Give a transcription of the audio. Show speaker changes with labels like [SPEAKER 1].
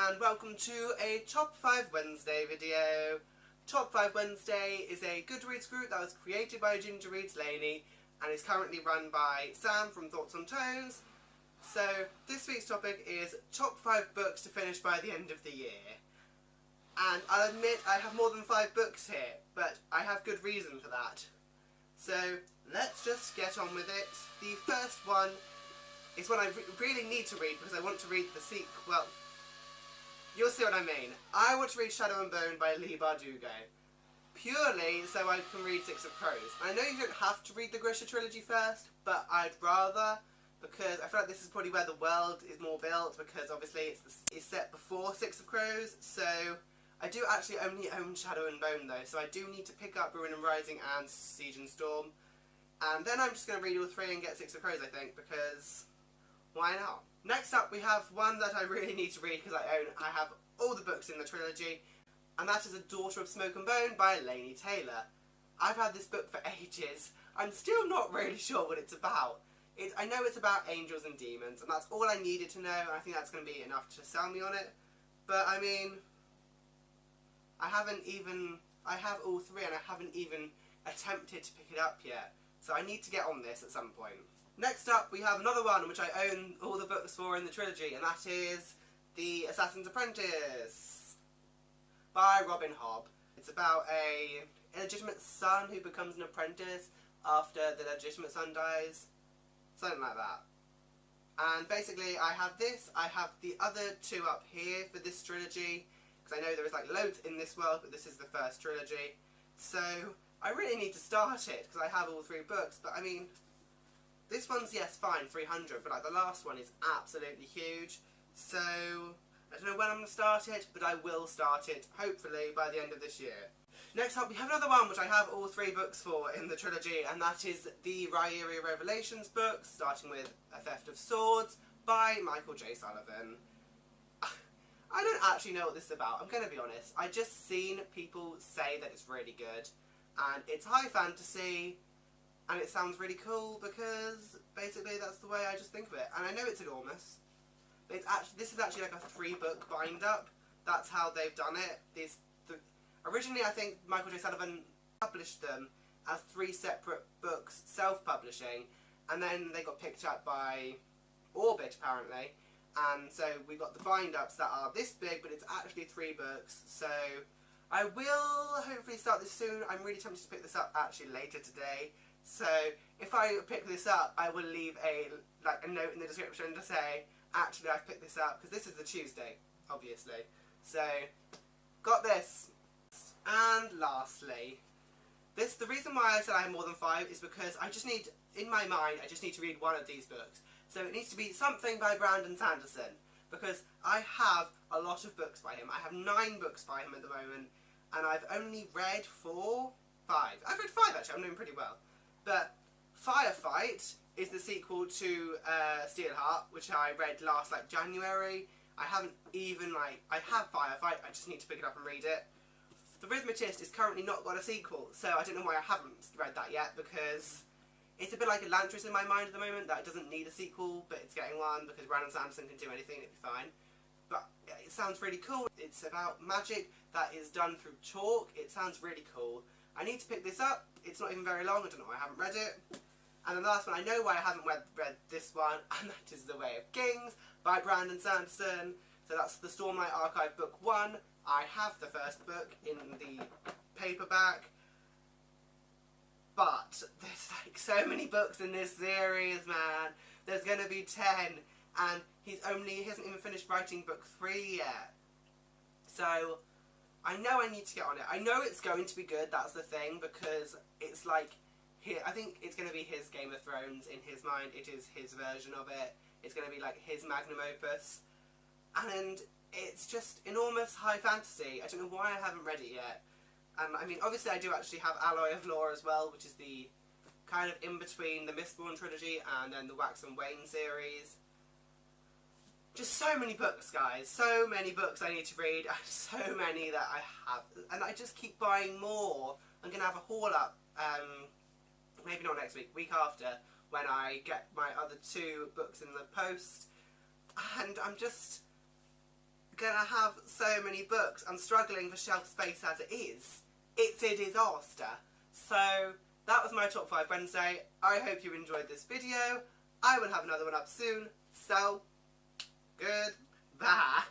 [SPEAKER 1] and welcome to a Top 5 Wednesday video. Top 5 Wednesday is a Goodreads group that was created by Ginger Reads Laney and is currently run by Sam from Thoughts on Tones. So this week's topic is top 5 books to finish by the end of the year. And I'll admit I have more than 5 books here, but I have good reason for that. So let's just get on with it. The first one is one I really need to read because I want to read the sequel. Well, you'll see what I mean. I want to read Shadow and Bone by Leigh Bardugo. Purely so I can read Six of Crows. I know you don't have to read the Grisha trilogy first, but I'd rather, because I feel like this is probably where the world is more built, because obviously it's set before Six of Crows, so I do actually only own Shadow and Bone though, so I do need to pick up Ruin and Rising and Siege and Storm. And then I'm just going to read all 3 and get Six of Crows, I think, because why not? Next up we have one that I really need to read because I have all the books in the trilogy, and that is A Daughter of Smoke and Bone by Laini Taylor. I've had this book for ages. I'm still not really sure what it's about. I know it's about angels and demons, and that's all I needed to know, and I think that's going to be enough to sell me on it. But I mean, I have all 3 and I haven't even attempted to pick it up yet. So I need to get on this at some point. Next up, we have another one which I own all the books for in the trilogy, and that is The Assassin's Apprentice by Robin Hobb. It's about a illegitimate son who becomes an apprentice after the legitimate son dies. Something like that. And basically, I have this, I have the other 2 up here for this trilogy, because I know there is like loads in this world, but this is the first trilogy. So I really need to start it, because I have all 3 books, but I mean, this one's, yes, fine, 300, but like the last one is absolutely huge, so I don't know when I'm going to start it, but I will start it, hopefully, by the end of this year. Next up, we have another one which I have all 3 books for in the trilogy, and that is the Rio Revelations books, starting with A Theft of Swords by Michael J. Sullivan. I don't actually know what this is about, I'm going to be honest. I just seen people say that it's really good, and it's high fantasy, and it sounds really cool because basically that's the way I just think of it. And I know it's enormous, but this is actually like a 3-book bind-up. That's how they've done it. Originally I think Michael J. Sullivan published them as 3 separate books, self-publishing, and then they got picked up by Orbit apparently, and so we got the bind-ups that are this big, but it's actually 3 books, so I will hopefully start this soon. I'm really tempted to pick this up actually later today. So if I pick this up, I will leave a note in the description to say, actually I've picked this up, because this is the Tuesday, obviously. So, got this. And lastly, the reason why I said I have more than 5 is because in my mind, I just need to read one of these books. So it needs to be something by Brandon Sanderson, because I have a lot of books by him. I have 9 books by him at the moment, and I've only read 5. I've read 5 actually, I'm doing pretty well. But Firefight is the sequel to Steelheart, which I read last January. I have Firefight, I just need to pick it up and read it. The Rhythmatist is currently not got a sequel, so I don't know why I haven't read that yet, because it's a bit like Elantris in my mind at the moment, that it doesn't need a sequel, but it's getting one, because Brandon Sanderson can do anything, it'd be fine. But it sounds really cool. It's about magic that is done through chalk. It sounds really cool. I need to pick this up. It's not even very long. I don't know why I haven't read it. And then the last one, I know why I haven't read this one, and that is The Way of Kings by Brandon Sanderson. So that's the Stormlight Archive Book 1. I have the first book in the paperback. But there's so many books in this series, man. There's going to be 10. And he hasn't even finished writing book 3 yet. So I know I need to get on it. I know it's going to be good, that's the thing, because it's I think it's going to be his Game of Thrones in his mind. It is his version of it. It's going to be his magnum opus. And it's just enormous high fantasy. I don't know why I haven't read it yet. I mean, obviously I do actually have Alloy of Law as well, which is the kind of in between the Mistborn trilogy and then the Wax and Wayne series. Just so many books, guys. So many books I need to read. So many that I have. And I just keep buying more. I'm going to have a haul up, maybe not next week, week after, when I get my other 2 books in the post. And I'm just gonna have so many books. I'm struggling for shelf space as it is. It's a disaster. So that was my top 5 Wednesday. I hope you enjoyed this video. I will have another one up soon. So, goodbye.